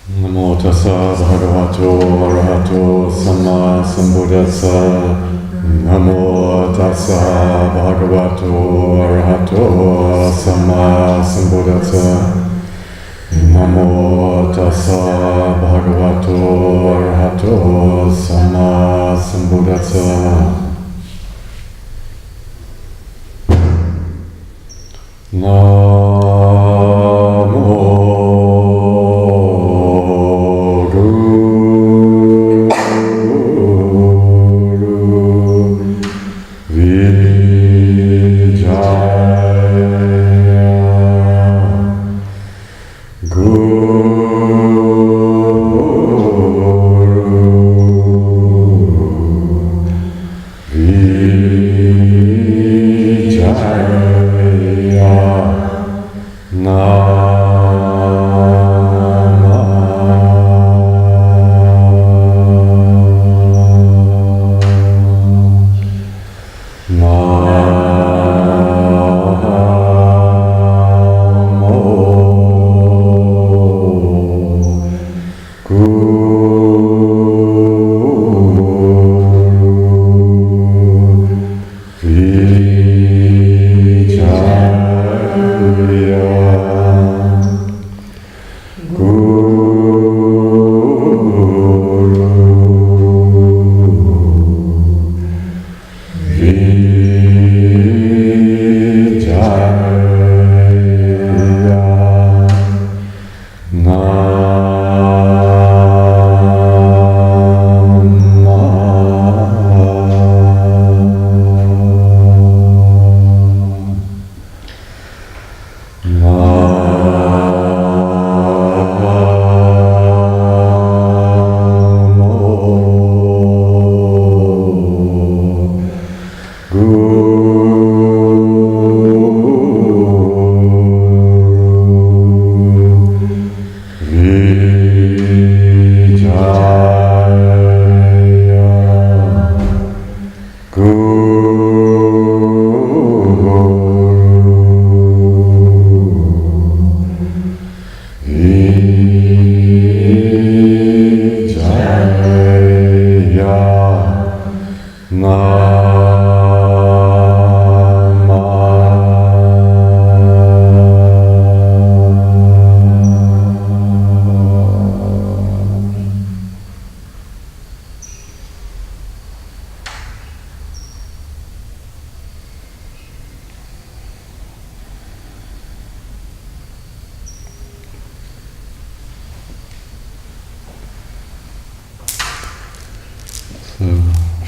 Namo tassa bhagavato arahato samma sambuddhassa. Namo tassa bhagavato arahato samma sambuddhassa. Namo tassa bhagavato arahato samma sambuddhassa.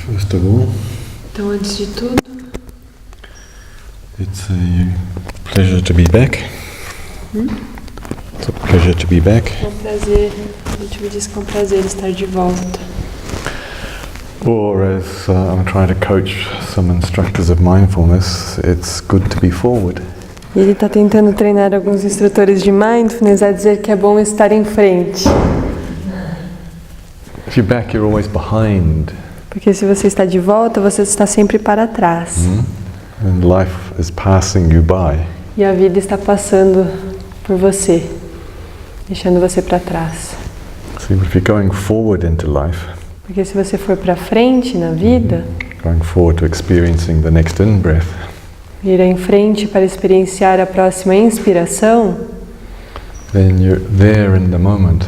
First of all, então, antes de tudo, it's a pleasure to be back. It's a pleasure to be back. é um prazer, a gente me diz que é um prazer estar de volta. Or as I'm trying to coach some instructors of mindfulness, it's good to be forward. E ele está tentando treinar alguns instrutores de mindfulness a dizer que é bom estar em frente. If you're back, you're always behind. Porque se você está de volta, você está sempre para trás. And life is passing you by. E a vida está passando por você, deixando você para trás. See, if you're going forward into life, Porque se você for para frente na vida, going forward to experiencing the next in-breath, ir em frente para experienciar a próxima inspiração, then you're there in the moment.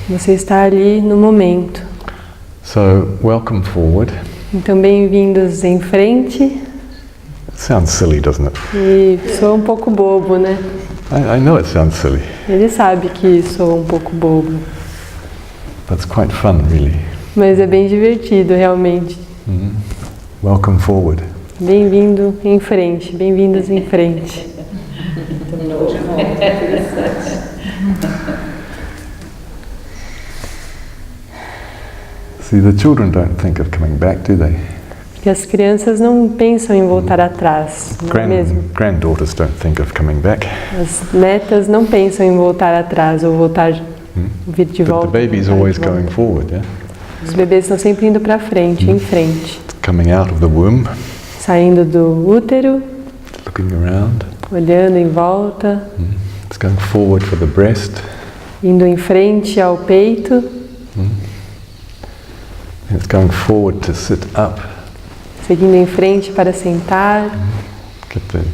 você está ali no momento. So, welcome forward. Então, bem-vindos em frente. It sounds silly, doesn't it? E sou um pouco bobo, né? I know it sounds silly. Ele sabe que sou um pouco bobo. But it's quite fun, really. Mas é bem divertido, realmente. Welcome forward. Bem-vindo em frente, bem-vindos em frente. See, the children don't think of coming back, do they? Porque as crianças não pensam em voltar atrás, não é mesmo? Granddaughters don't think of coming back. As netas não pensam em voltar atrás ou voltar, vir de volta. But the baby's always going forward, yeah? Os bebês estão sempre indo para frente, em frente. Coming out of the womb, Saindo do útero, looking around. olhando em volta. It's going forward for the breast. Indo em frente ao peito. It's going forward to sit up. Seguindo em frente para sentar.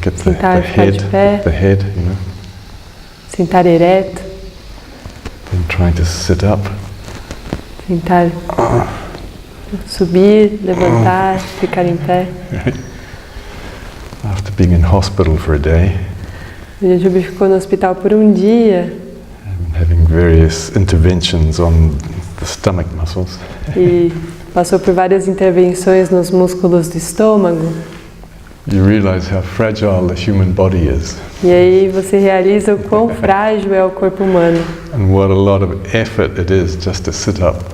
Get Sentar, ficar de pé. the head, you know. Sentar ereto. Then trying to sit up. Tentar subir, levantar, ficar em pé. After being in hospital for a day, O Jangchub ficou no hospital por um dia and having various interventions on the stomach muscles. e passou por várias intervenções nos músculos do estômago. You realize how fragile the human body is, E aí você realiza o quão frágil é o corpo humano. and what a lot of effort it is just to sit up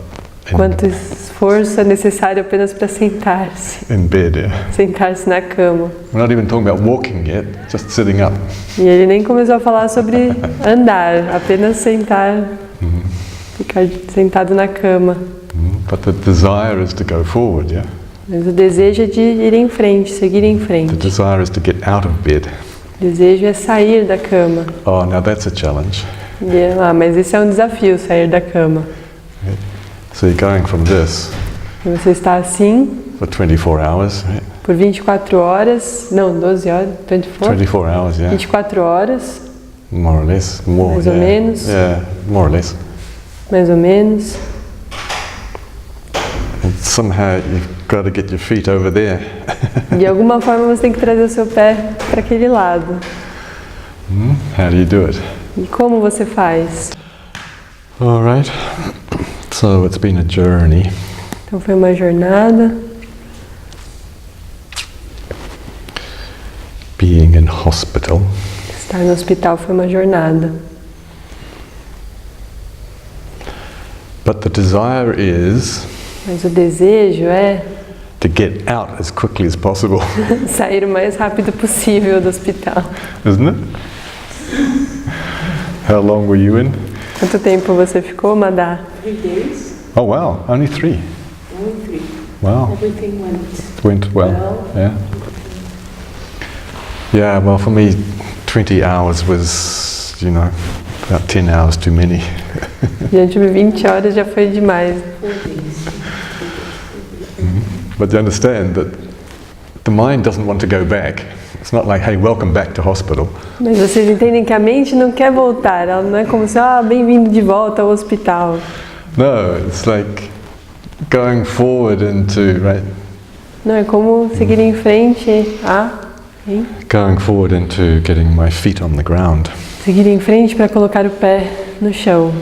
Quanto esforço é necessário apenas para sentar-se. in bed. Yeah. Sentar-se na cama. We're not even talking about walking yet, just sitting up. E ele nem começou a falar sobre andar, apenas sentar, ficar sentado na cama. But the desire is to go forward. Yeah. Mas o desejo é de ir em frente, seguir em The frente. desire is to get out of bed. O desejo é sair da cama. Oh, now that's a challenge. Mas esse é um desafio, sair da cama. So you're going from this E você está assim for 24 hours, right? por 24 horas, não, 12 horas, 24? 24 hours, yeah. 24 horas, More or less, more, Mais ou yeah. menos. Yeah, more or less. mais ou menos. And somehow you've got to get your feet over there. De alguma forma você tem que trazer o seu pé para aquele lado. How do you do it? E como você faz? All right. So it's been a journey. Então foi uma jornada. Being in hospital. Estar no hospital foi uma jornada. But the desire is Mas o desejo é to get out as quickly as possible, sair o mais rápido possível do hospital. isn't it? How long were you in? Quanto tempo você ficou, Madá? 3 days, Oh wow, only 3. only 3. Wow, Everything went well. Yeah. Yeah, well for me 20 hours was, you know, about 10 hours too many. Diante de 20 horas já foi demais. 4 days. But you understand that the mind doesn't want to go back. It's not like, hey, welcome back to hospital. Mas vocês entendem que a mente não quer voltar. Ela não é como se, bem-vindo de volta ao hospital. No, it's like going forward into, right? Não, é como seguir em frente hein? Going forward into getting my feet on the ground. Seguir em frente para colocar o pé no chão.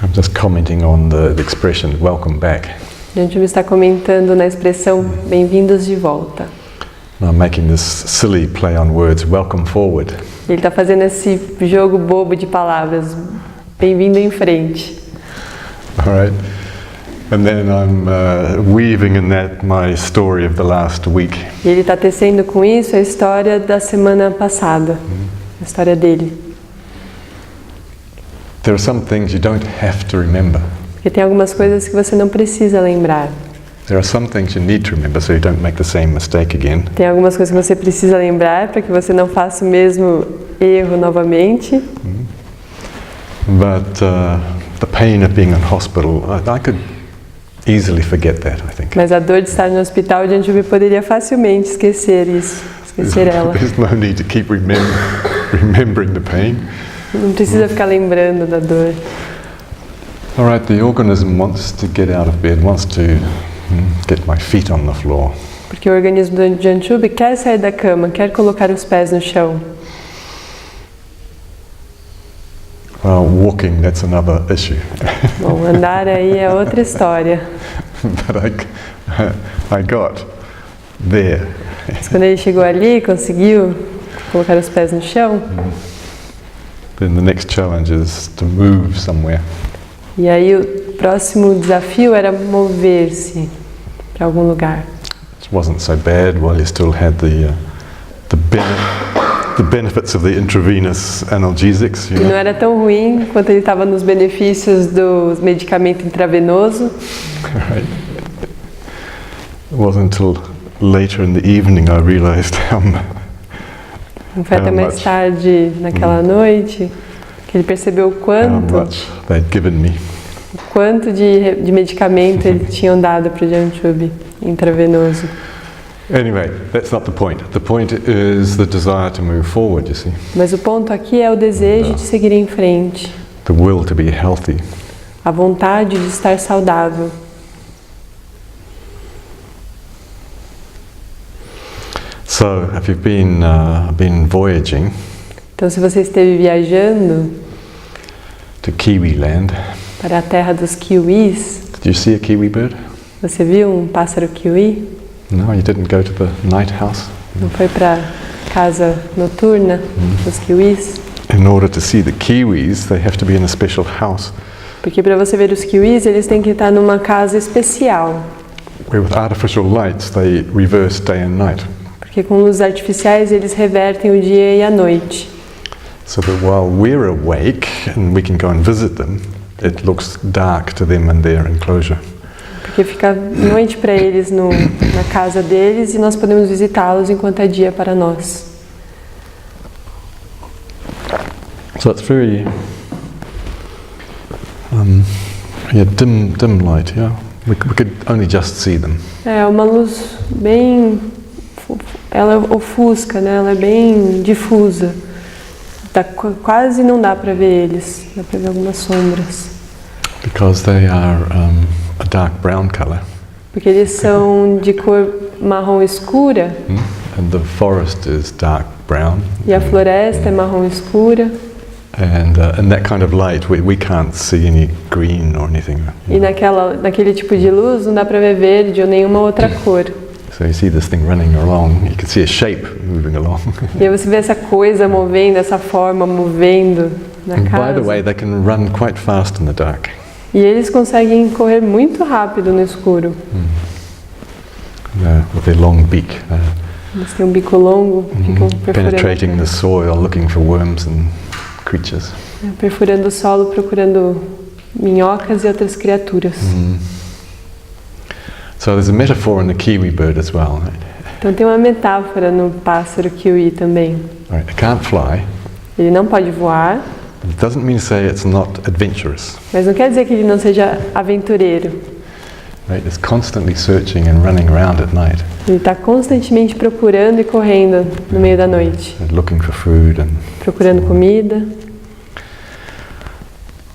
I'm just commenting on the expression, welcome back. Jangchub está comentando na expressão bem-vindos de volta. And I'm making this silly play on words, welcome forward. Ele está fazendo esse jogo bobo de palavras. Bem-vindo em frente. All right. And then I'm weaving in that my story of the last week. E ele está tecendo com isso a história da semana passada. A história dele. There are some things you don't have to remember. Porque tem algumas coisas que você não precisa lembrar. There are some things you need to remember so you don't make the same mistake again. Tem algumas coisas que você precisa lembrar para que você não faça o mesmo erro novamente. But the pain of being in hospital, I could easily forget that, I think. Mas a dor de estar no hospital, Jangchub poderia facilmente esquecer isso, esquecer ela. There's no need to keep remembering the pain. Não precisa ficar lembrando da dor. All right, the organism wants to get out of bed, wants to get my feet on the floor. Porque o organismo do Jangchub quer sair da cama, quer colocar os pés no chão. Well, walking, that's another issue. Bom, andar aí é outra história. But I got there. Mas quando ele chegou ali, conseguiu colocar os pés no chão. Then the next challenge is to move somewhere. E aí o próximo desafio era mover-se para algum lugar. It wasn't so bad while you still had the benefits of the intravenous analgesics. E não era tão ruim quanto ele estava nos benefícios do medicamento intravenoso. Right. It wasn't until later in the evening I realized Foi até How mais much? tarde naquela noite que ele percebeu o how quanto, much they'd given me. de medicamento eles tinham dado para o Jangchub intravenoso. Anyway, that's not the point. The point is the desire to move forward, you see. Mas o ponto aqui é o desejo de seguir em frente, The will to be healthy. a vontade de estar saudável. So, if you've been voyaging Então, se você esteve viajando to Kiwi land, para a terra dos kiwis, did you see a kiwi bird? você viu um pássaro kiwi? No, you didn't go to the night house. Não foi para casa noturna dos kiwis? In order to see the kiwis, they have to be in a special house Porque para você ver os kiwis, eles têm que estar numa casa especial. where with artificial lights they reverse day and night. Porque com luzes artificiais eles revertem o dia e a noite. So that while we're awake and we can go and visit them, it looks dark to them and their enclosure. Porque fica noite para eles na casa deles e nós podemos visitá-los enquanto é dia para nós. So it's very dim light. Yeah, we could only just see them. É uma luz bem, ela ofusca, né? Ela é bem difusa. Quase não dá para ver eles, dá para ver algumas sombras. Because they are a dark brown color, Porque eles são de cor marrom escura and the forest is dark brown. e a floresta é marrom escura. And in that kind of light, we can't see any green or anything. E naquele tipo de luz não dá para ver verde ou nenhuma outra cor. So you see this thing running along. You can see a shape moving along. E aí você vê essa coisa movendo, essa forma movendo na And by casa. the way, they can run quite fast in the dark. E eles conseguem correr muito rápido no escuro. With their long beak, Eles têm um bico longo, ficam penetrating the soil, looking for worms and creatures. perfurando o solo, procurando minhocas e outras criaturas. So there's a metaphor in the kiwi bird as well. Right? Então tem uma metáfora no pássaro kiwi também. Right, it can't fly. Ele não pode voar, It doesn't mean to say it's not adventurous. mas não quer dizer que ele não seja aventureiro. Right? It's constantly searching and running around at night, Ele está constantemente procurando e correndo no meio da noite, and looking for food and. procurando comida.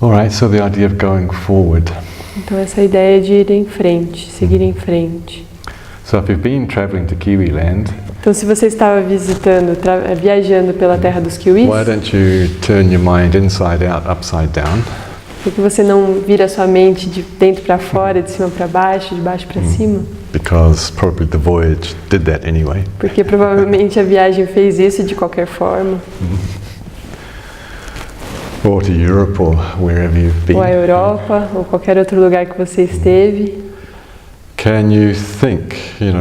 All right. So the idea of going forward. Então essa ideia de ir em frente, seguir em frente. So if you've been traveling to Kiwi land, Então se você estava viajando pela terra dos kiwis, why don't you turn your mind inside out, upside down, por que você não vira sua mente de dentro para fora, de cima para baixo, de baixo para cima? because probably the voyage did that anyway. Porque provavelmente a viagem fez isso de qualquer forma. Or to Europe or wherever you've been. Ou a Europa, ou qualquer outro lugar que você esteve. Can you think,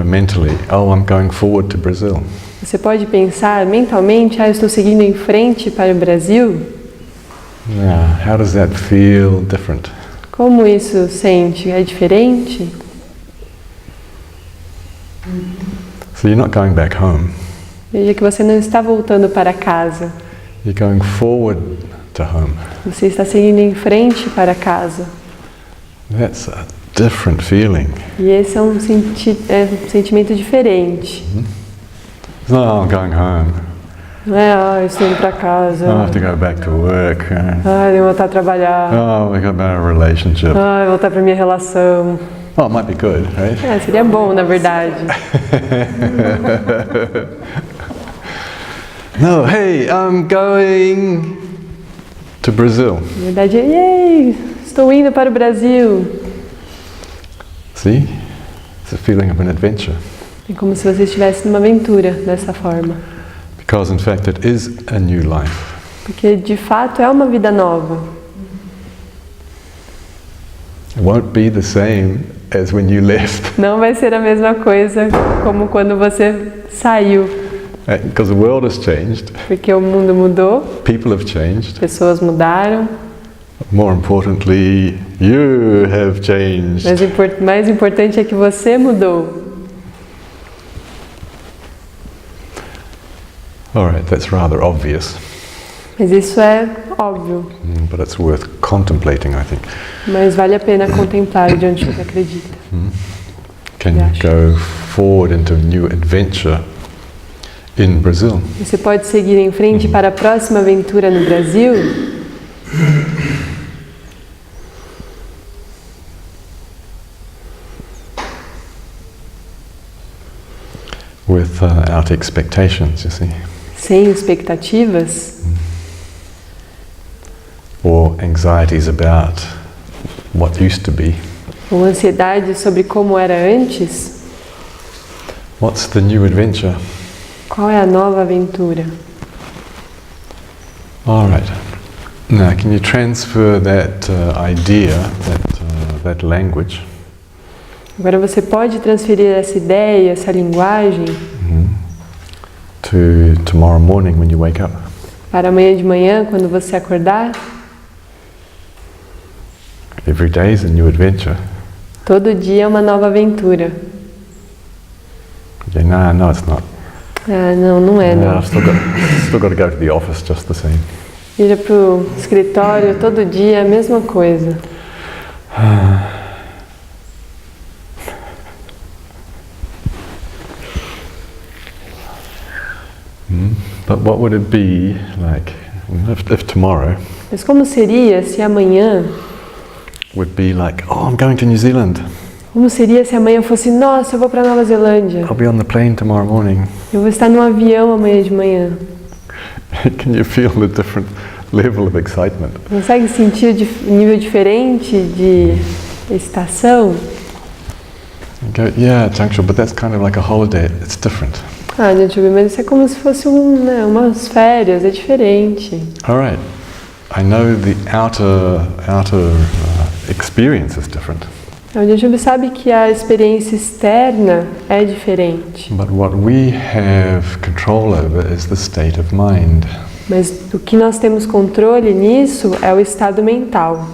mentally, oh, I'm going forward to Brazil? Você pode pensar mentalmente, eu estou seguindo em frente para o Brasil? Yeah, how does that feel different? Como isso sente? É diferente? So you're not going back home. Veja que você não está voltando para casa. You're going forward to home. Você está seguindo em frente para casa. That's a different feeling. E esse é um sentimento diferente. It's not, oh, I'm going home. Não é, eu estou indo para casa. I have to go back to work. Devo voltar a trabalhar. Oh, we got about a relationship. Voltar para minha relação. Oh, it might be good, right? Seria bom, na verdade. No, hey, I'm going to Brazil. Na verdade, yay, estou indo para o Brasil. See? It's a feeling of an adventure. É como se você estivesse numa aventura dessa forma. Because in fact it is a new life. Porque de fato é uma vida nova. It won't be the same as when you left. Não vai ser a mesma coisa como quando você saiu. Because the world has changed. Porque o mundo mudou, People have changed. pessoas mudaram. More importantly, you have changed. Mas o mais importante é que você mudou. All right, that's rather obvious, Mas isso é óbvio, but it's worth contemplating, I think. mas vale a pena contemplar o Jangchub acredita. Can you go forward into a new adventure in Brazil? Você pode seguir em frente para a próxima aventura no Brasil? Without expectations, you see. Sem expectativas? Or anxieties about what used to be. Ou ansiedade sobre como era antes? What's the new adventure? Qual é a nova aventura? All right. Now, can you transfer that idea, that language, Agora você pode transferir essa ideia, essa linguagem to tomorrow morning when you wake up? para amanhã de manhã, quando você acordar? Every day is a new adventure. Todo dia é uma nova aventura. Yeah, no, it's not. Ah, não, não é, não. I've still got to go to the office just the same. Ir para o escritório todo dia é a mesma coisa. But what would it be like if tomorrow Mas como seria se amanhã? would be like, oh, I'm going to New Zealand. Como seria se amanhã fosse, nossa, eu vou para Nova Zelândia. I'll be on the plane tomorrow morning. Eu vou estar num avião amanhã de manhã. Can you feel the different level of excitement? Consegue sentir o nível diferente de excitação? You go, yeah, Jangchub, but that's kind of like a holiday. It's different. Ah, Jangchub, mas isso é como se fosse umas férias, é diferente. All right. I know the outer experience is different. O Jangchub sabe que a experiência externa é diferente. But what we have control over is the state of mind. Mas o que nós temos controle nisso é o estado mental.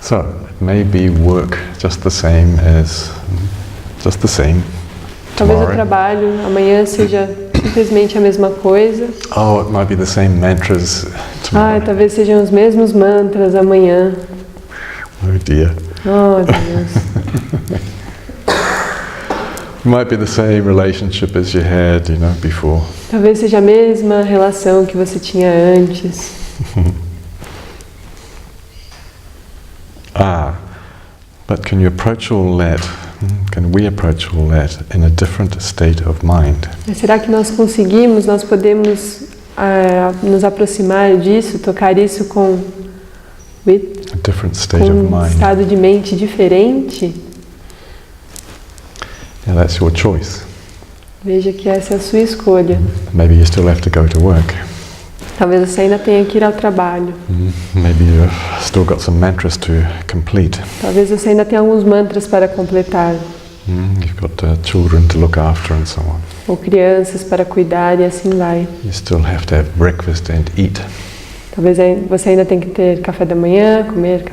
So it may be work just the same. Talvez o Tomorrow. trabalho amanhã seja simplesmente a mesma coisa. Oh, it might be the same mantras tomorrow. Talvez sejam os mesmos mantras amanhã. Oh dear. Oh, Deus. It might be the same relationship as you had, before. Talvez seja a mesma relação que você tinha antes. But can you approach all that? Can we approach all that in a different state of mind? Mas será que nós podemos nos aproximar disso, tocar isso com A different state of um mind. estado de mente diferente? Yeah, that's your choice. Veja que essa é a sua escolha. Maybe you still have to go to work. Talvez você ainda tenha que ir ao trabalho. Maybe you've still got some mantras to complete. Talvez você ainda tenha alguns mantras para completar. You've got children to look after and so on. Ou crianças para cuidar e assim vai. You still have to have breakfast and eat. Talvez você ainda tenha que ter café da manhã, comer.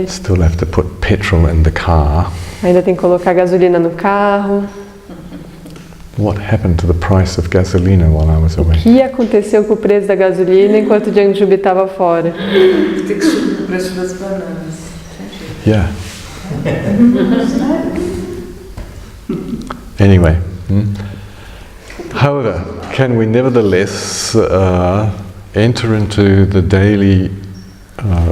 Still have to put petrol in the car. Ainda tem que colocar gasolina no carro. What happened to the price of gasolina while I was O away? que aconteceu com o preço da gasolina enquanto o Jangchub estava fora? Tem que subir o preço das bananas. Yeah. Anyway. However, can we nevertheless enter into the daily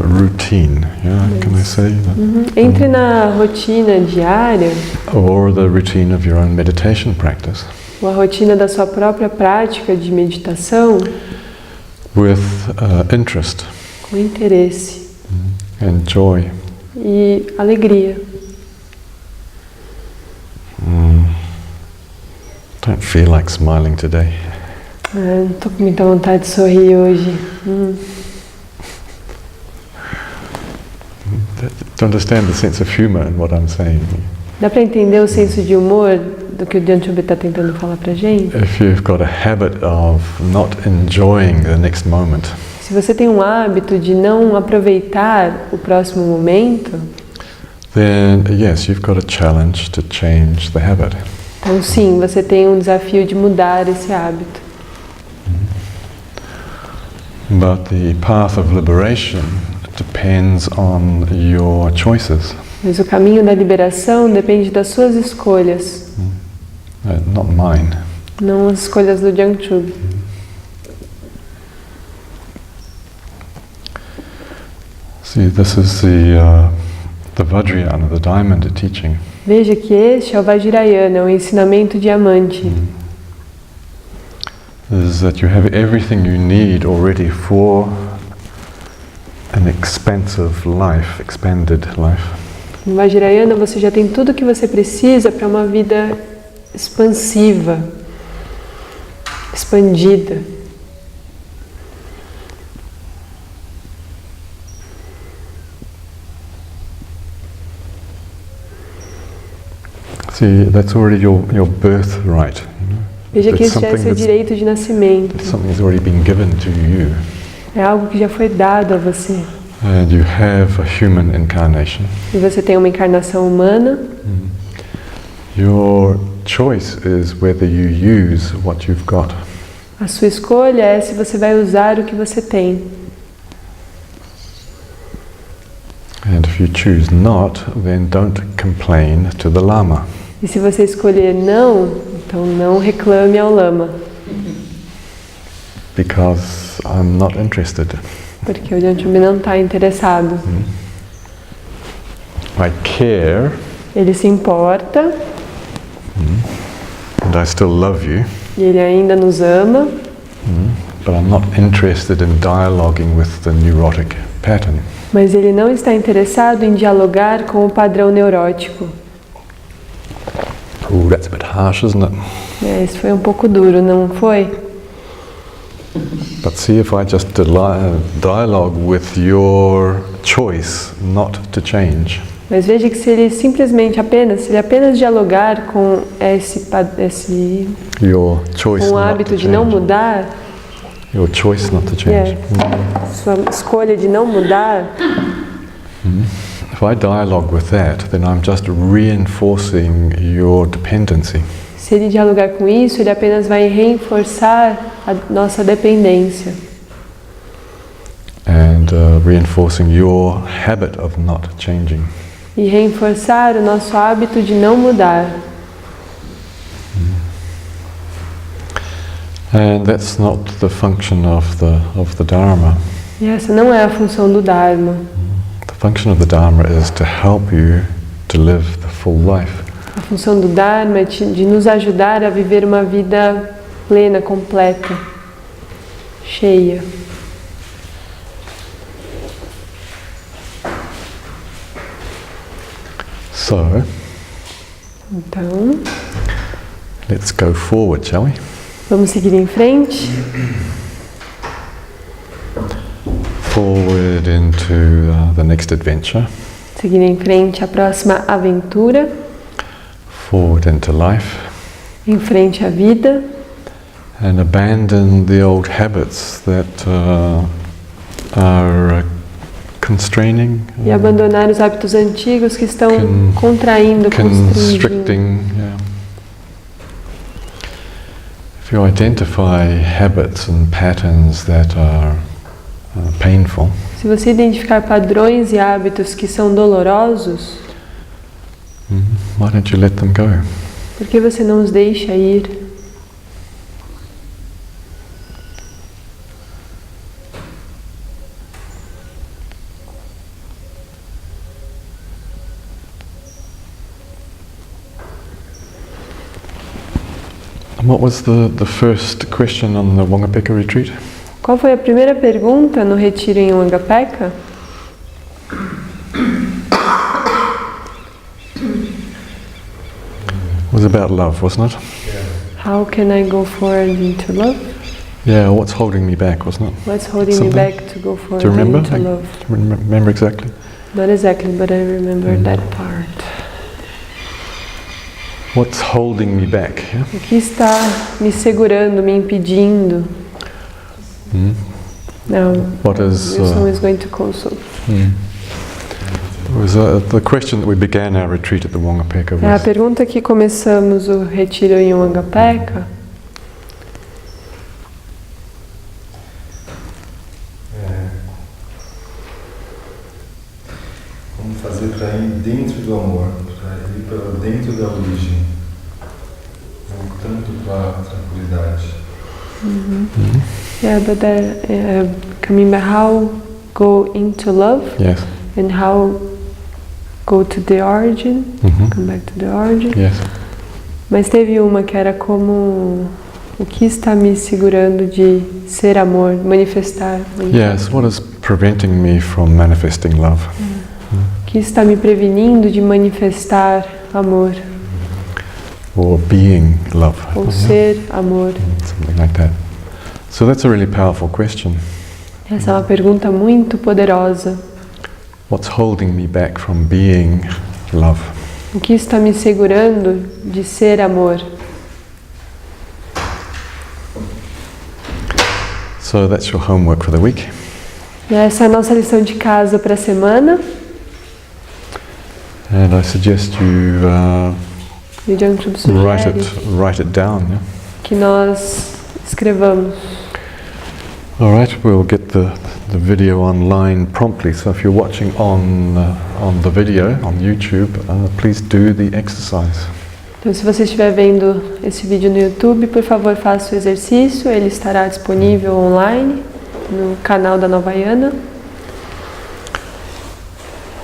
routine? Yeah, can I say that? Entre na rotina diária, Or the routine of your own meditation practice ou a rotina da sua própria prática de meditação, with interest com interesse and joy. e alegria. Don't feel like smiling today. Não estou com muita vontade de sorrir hoje. To understand the sense of humor in what I'm saying. Dá para entender o senso de humor do que o Jangchub está tentando falar para gente? If you've got a habit of not enjoying the next moment, Se você tem um hábito de não aproveitar o próximo momento, then yes, you've got a challenge to change the habit. Então sim, você tem um desafio de mudar esse hábito. But the path of liberation depends on your choices. Mas o caminho da liberação depende das suas escolhas. Not mine. Não as escolhas do Jangchub. See, this is the Vajrayana, the diamond teaching. Veja que este é o Vajrayana, o ensinamento diamante. Is that you have everything you need already for an expansive life, expanded life. No Vajrayana você já tem tudo o que você precisa para uma vida expansiva, expandida. See, that's already your birthright. Veja que esse já é seu direito de nascimento. Something's already been given to you. É algo que já foi dado a você. And you have a human incarnation. E você tem uma encarnação humana. Your choice is whether you use what you've got. A sua escolha é se você vai usar o que você tem. And if you choose not, then don't complain to the Lama. E se você escolher não, então não reclame ao Lama. Because I'm not interested. Porque o Jangchub não está interessado. I care. Ele se importa. And I still love you. E ele ainda nos ama. But I'm not interested in dialoguing with the neurotic pattern. Mas ele não está interessado em dialogar com o padrão neurótico. Oh, that's a bit harsh, isn't it? Isso foi um pouco duro, não foi? But see if I just dialogue with your choice not to change. Mas veja que se ele simplesmente apenas dialogar com Your choice com o not hábito to de não change. mudar, Your choice not to change. sua escolha de não mudar, If I dialogue with that, then I'm just reinforcing your dependency. se ele dialogar com isso, ele apenas vai reforçar a nossa dependência. And reinforcing your habit of not changing. E reforçar o nosso hábito de não mudar. And that's not the function of the Dharma. E essa não é a função do Dharma. The function of the Dharma is to help you to live the full life. A função do Dharma é de nos ajudar a viver uma vida plena, completa, cheia. So, Então, let's go forward, shall we? vamos seguir em frente. Forward into the next adventure. Seguir em frente à próxima aventura. Forward into life. Em frente à vida. And abandon the old habits that are constraining. E abandonar os hábitos antigos que estão contraindo, Constricting. Yeah. If you identify habits and patterns that are painful, Se você identificar padrões e hábitos que são dolorosos, why don't you let them go? por que você não os deixa ir? And what was the first question on the Wangapeka retreat? Qual foi a primeira pergunta no retiro em Wangapeka? It was about love, wasn't it? How can I go forward into love? Yeah, what's holding me back, wasn't it? What's holding me Something? back to go forward Do you remember? into love? Do you remember exactly? Not exactly, but I remember that part. What's holding me back? Yeah? O que está me segurando, me impedindo? Now, What is Wilson is going to console. It was the question that we began our retreat at the Wangapeka A with. pergunta que começamos o retiro em Wangapeka como fazer para ir dentro do amor, para ir para dentro da origem, voltando para a tranquilidade. Yeah, but coming back, how go into love Yes. and how go to the origin, come back to the origin. Yes. Mas teve uma que era como o que está me segurando de ser amor, manifestar. Yes. What is preventing me from manifesting love? O que está me prevenindo de manifestar amor Or being love? ou ser amor? Something like that. So that's a really powerful question. Essa é uma pergunta muito poderosa. What's holding me back from being love? O que está me segurando de ser amor? So that's your homework for the week. E essa é a nossa lição de casa para a semana. And I suggest you O Jangchub write it down. Yeah? que nós escrevamos. All right, we'll get the video online promptly. So if you're watching on the video on YouTube, please do the exercise. Então, se você estiver vendo esse vídeo no YouTube, por favor, faça o exercício. Ele estará disponível online no canal da NovaYana.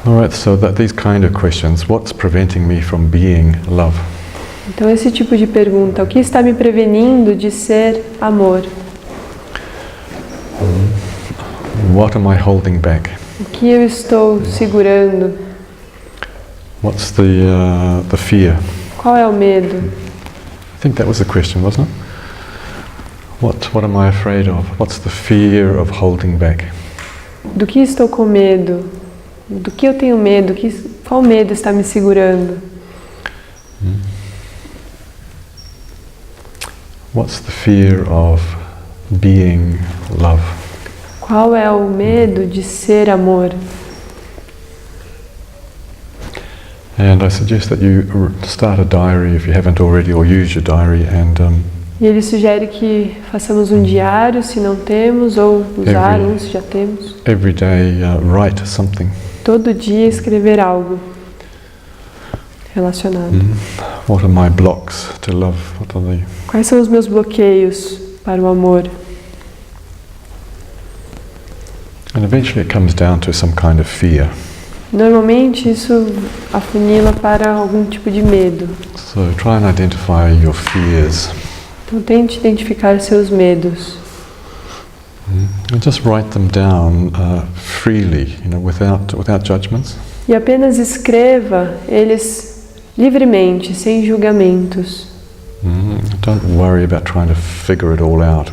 All right, so these kind of questions, what's preventing me from being love? Então, esse tipo de pergunta, o que está me prevenindo de ser amor? What am I holding back? O que eu estou segurando? What's the fear? Qual é o medo? I think that was the question, wasn't it? What am I afraid of? What's the fear of holding back? Do que estou com medo? Do que eu tenho medo? Qual medo está me segurando? What's the fear of being love? Qual é o medo de ser amor? And I suggest that you start a diary if you haven't already, or use your diary, and E ele sugere que façamos um diário, se não temos, ou usar um, se já temos. every day write something. Todo dia escrever algo relacionado. What are my blocks to love? What are they? Quais são os meus bloqueios para o amor? And eventually it comes down to some kind of fear. Normalmente isso afunila para algum tipo de medo. So try and identify your fears. Então tente identificar seus medos. And just write them down freely, without judgments. E apenas escreva eles livremente, sem julgamentos. Don't worry about trying to figure it all out.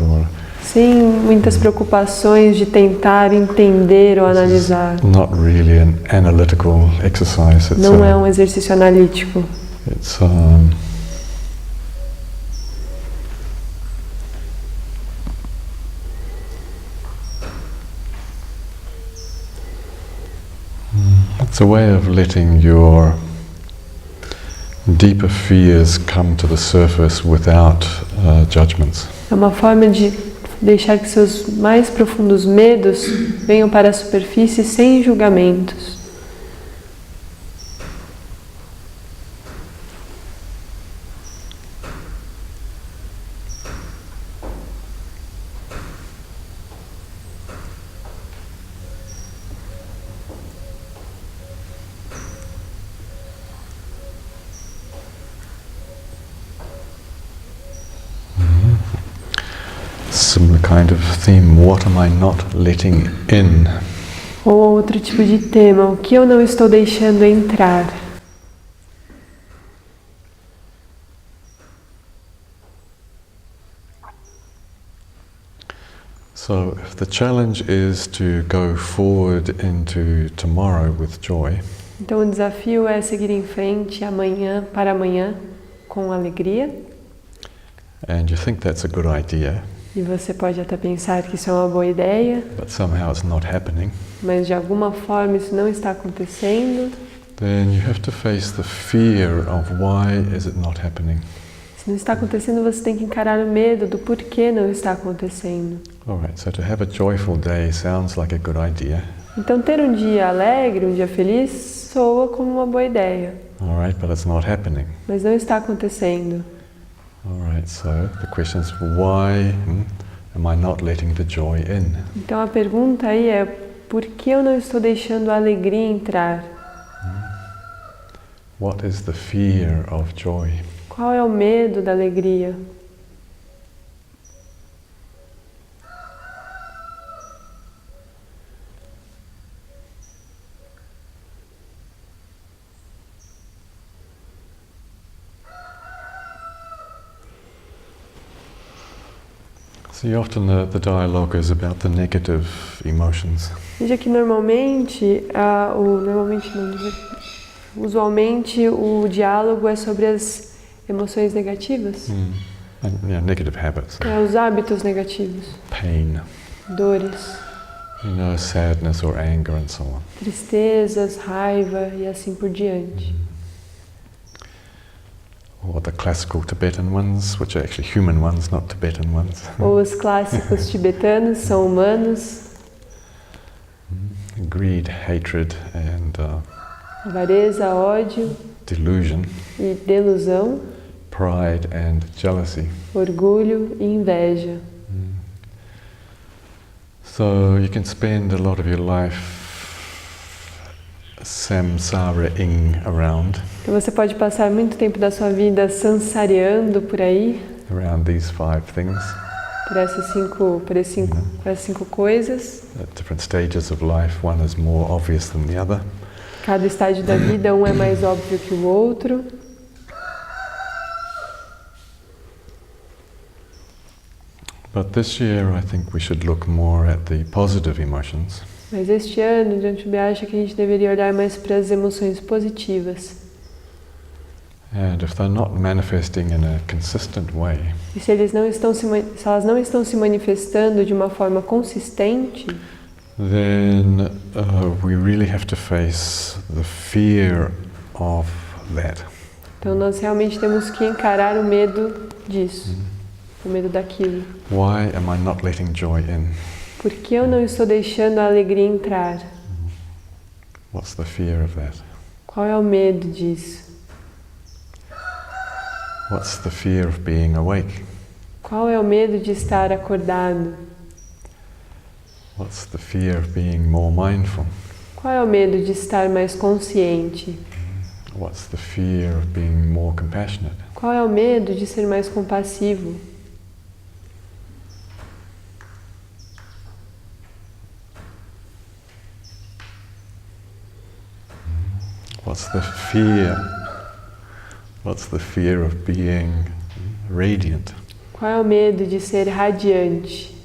Sem muitas preocupações de tentar entender ou analisar. Not really an analytical exercise. Não é um exercício analítico. It's it's a way of letting your deeper fears come to the surface without judgments. É uma forma de deixar que seus mais profundos medos venham para a superfície sem julgamentos. Similar kind of theme. What am I not letting in? Ou outro tipo de tema, o que eu não estou deixando entrar? So if the challenge is to go forward into tomorrow with joy, Então o desafio é seguir em frente para amanhã com alegria. and you think that's a good idea, E você pode até pensar que isso é uma boa ideia, but somehow it's not happening, mas de alguma forma isso não está acontecendo. then you have to face the fear of why is it not happening. Se não está acontecendo, você tem que encarar o medo do porquê não está acontecendo. Alright, so to have a joyful day sounds like a good idea. Então ter um dia alegre, um dia feliz, soa como uma boa ideia, Alright, but it's not happening. mas não está acontecendo. Alright, so the question is why am I not letting the joy in? Então a pergunta aí é, por que eu não estou deixando a alegria entrar? What is the fear of joy? Qual é o medo da alegria? See, often the dialogue is about the negative emotions. Veja que usualmente o diálogo é sobre as emoções negativas, And negative habits, os hábitos negativos, pain, dores, sadness or anger and so on. tristezas, raiva e assim por diante. Or the classical Tibetan ones, which are actually human ones, not Tibetan ones. Ou os clássicos tibetanos são humanos, Greed, hatred and avareza, ódio delusion, e delusão, pride and jealousy. orgulho e inveja. So you can spend a lot of your life samsara-ing around Então você pode passar muito tempo da sua vida sansariando por aí, around these 5 things por essas cinco coisas. at different stages of life. One is more obvious than the other. Cada estágio da vida, um é mais óbvio que o outro. But this year I think we should look more at the positive emotions. Mas este ano, Jangchub acha que a gente deveria olhar mais para as emoções positivas. And if they're not manifesting in a consistent way, E se elas não estão se manifestando de uma forma consistente, then we really have to face the fear of that. então nós realmente temos que encarar o medo disso, o medo daquilo. Why am I not letting joy in? Por que eu não estou deixando a alegria entrar? What's the fear of that? Qual é o medo disso? What's the fear of being awake? Qual é o medo de estar acordado? What's the fear of being more mindful? Qual é o medo de estar mais consciente? What's the fear of being more compassionate? Qual é o medo de ser mais compassivo? What's the fear? What's the fear of being radiant? Qual é o medo de ser radiante?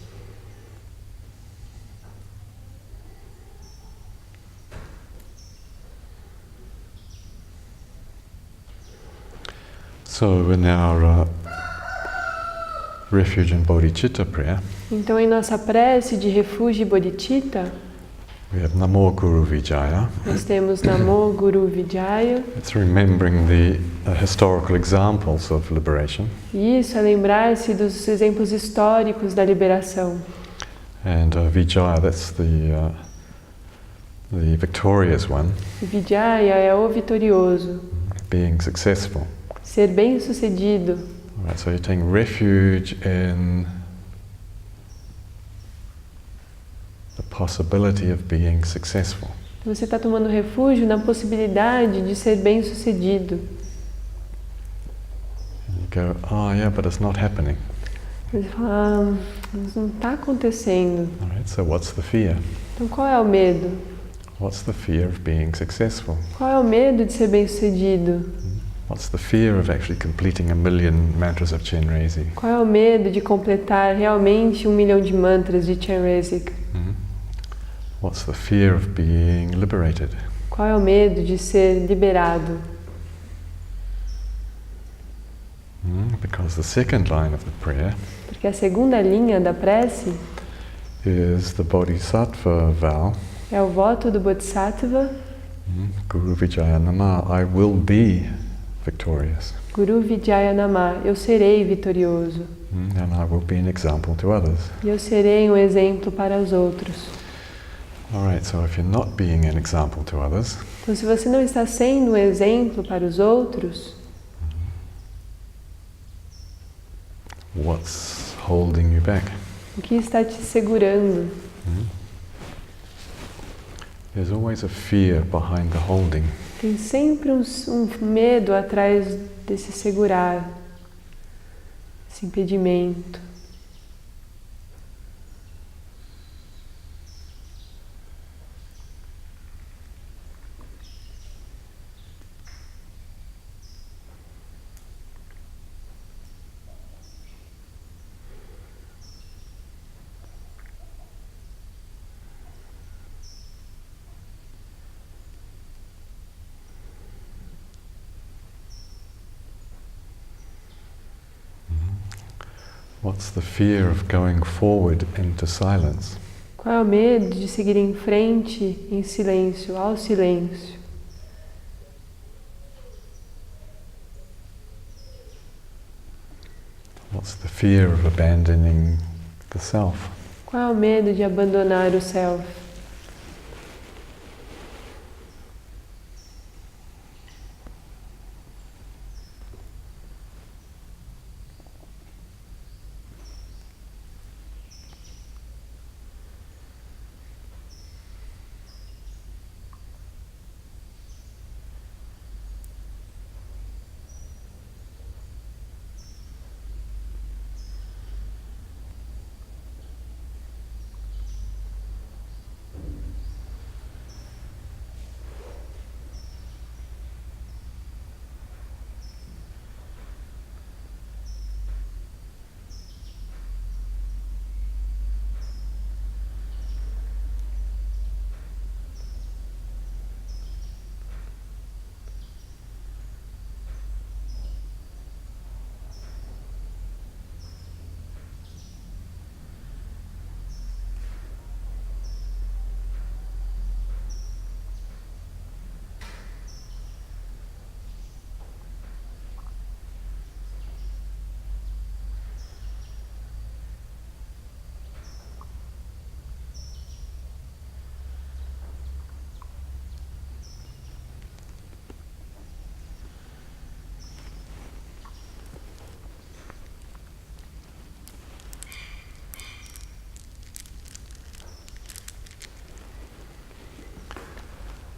So in our refuge and bodhicitta prayer, Então, em nossa prece de refúgio e bodhicitta, we have Namo Guru Vijaya. nós temos Namo Guru Vijaya. It's remembering the historical examples of liberation. E isso é lembrar-se dos exemplos históricos da liberação. And Vijaya, that's the victorious one, E Vijaya é o vitorioso, being successful. ser bem-sucedido. All right, so you're taking refuge in the possibility of being successful. Você está tomando refúgio na possibilidade de ser bem-sucedido. And you go, oh yeah, but it's not happening. Você fala, mas não está acontecendo. All right, so what's the fear? Então qual é o medo? What's the fear of being successful? Qual é o medo de ser bem-sucedido? What's the fear of actually completing 1 million mantras of Chenrezig? Qual é o medo de completar realmente 1 milhão de mantras de Chenrezig? What's the fear of being liberated? Qual é o medo de ser liberado? Because the second line of the prayer Porque a segunda linha da prece is the Bodhisattva vow. é o voto do Bodhisattva. Guru Vijaya Nama, I will be victorious. Guru Vijaya Nama, eu serei vitorioso. And I will be an example to others. E eu serei um exemplo para os outros. Alright, so if you're not being an example to others, Então, se você não está sendo um exemplo para os outros, what's holding you back? o que está te segurando? There's always a fear behind the holding. Tem sempre um medo atrás desse segurar, esse impedimento. What's the fear of going forward into silence? Qual é o medo de seguir em frente em silêncio, ao silêncio? What's the fear of abandoning the self? Qual é o medo de abandonar o self?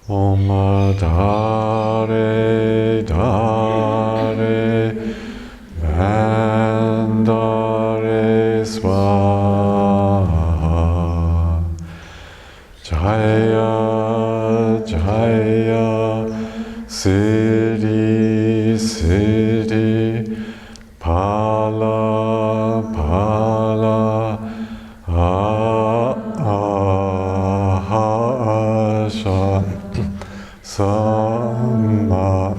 Om Dare Dare Mandare Swaha Jaya Jaya Siddhi Siddhi Pala Pala Ahasha Sama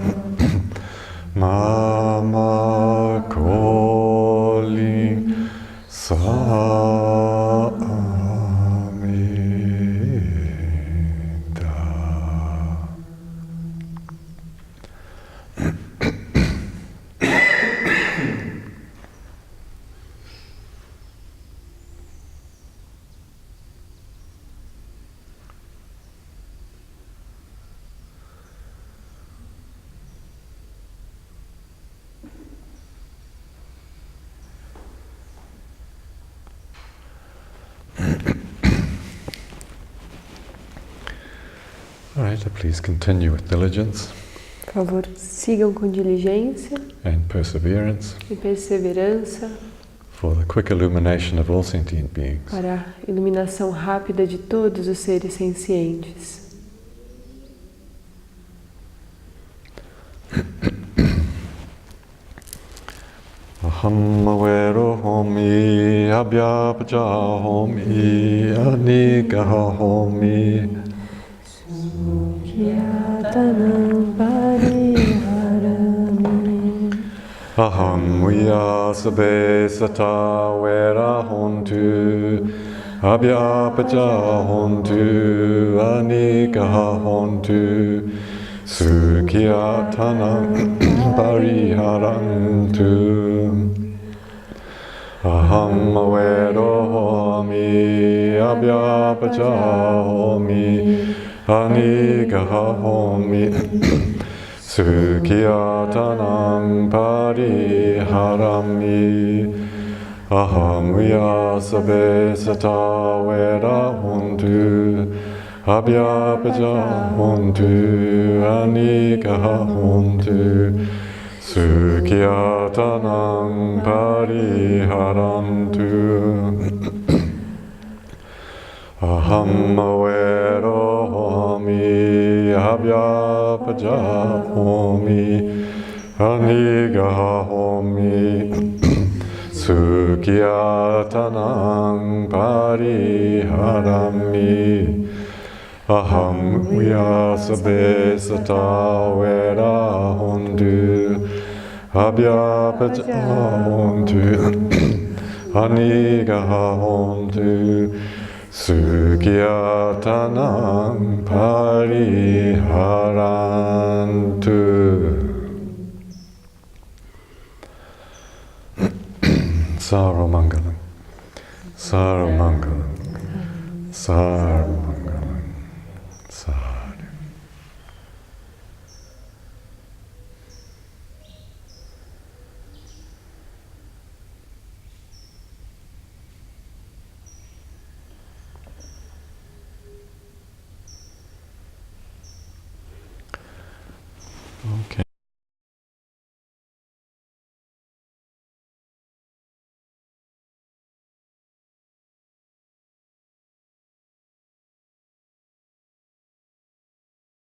Mama Calling Samida. All right, so please continue with diligence Por favor, sigam com diligência and perseverance e perseverança for the quick illumination of all sentient beings. para a iluminação rápida de todos os seres sencientes. Aham awero homi abhyapaja homi anigaha homi Yatanam pariharami Aham Uya Sabe Sata Vera Hontu Abhyapaja Hontu Anikaha Hontu Sukhyatanam Pariharantu Aham Avero Homi Abhyapaja Homi Anikaha Homi Sukhyatanam Pariharami Aham Uya Sabe Sata Vera Hontu Abhyapaja Hontu Anikaha Hontu Sukhyatanam Pariharantu Aham Avero Homi Abhyapaja Homi Anigaha Homi Sukhyatanam Pariharami Aham Uya Sabe Sata Vera Hontu Abhyapaja Hontu Anigaha Hontu Sukhyatanam Pariharantu. Sarvamangalam, Sarvamangalam, Sarvamangalam, Sadhu. Okay.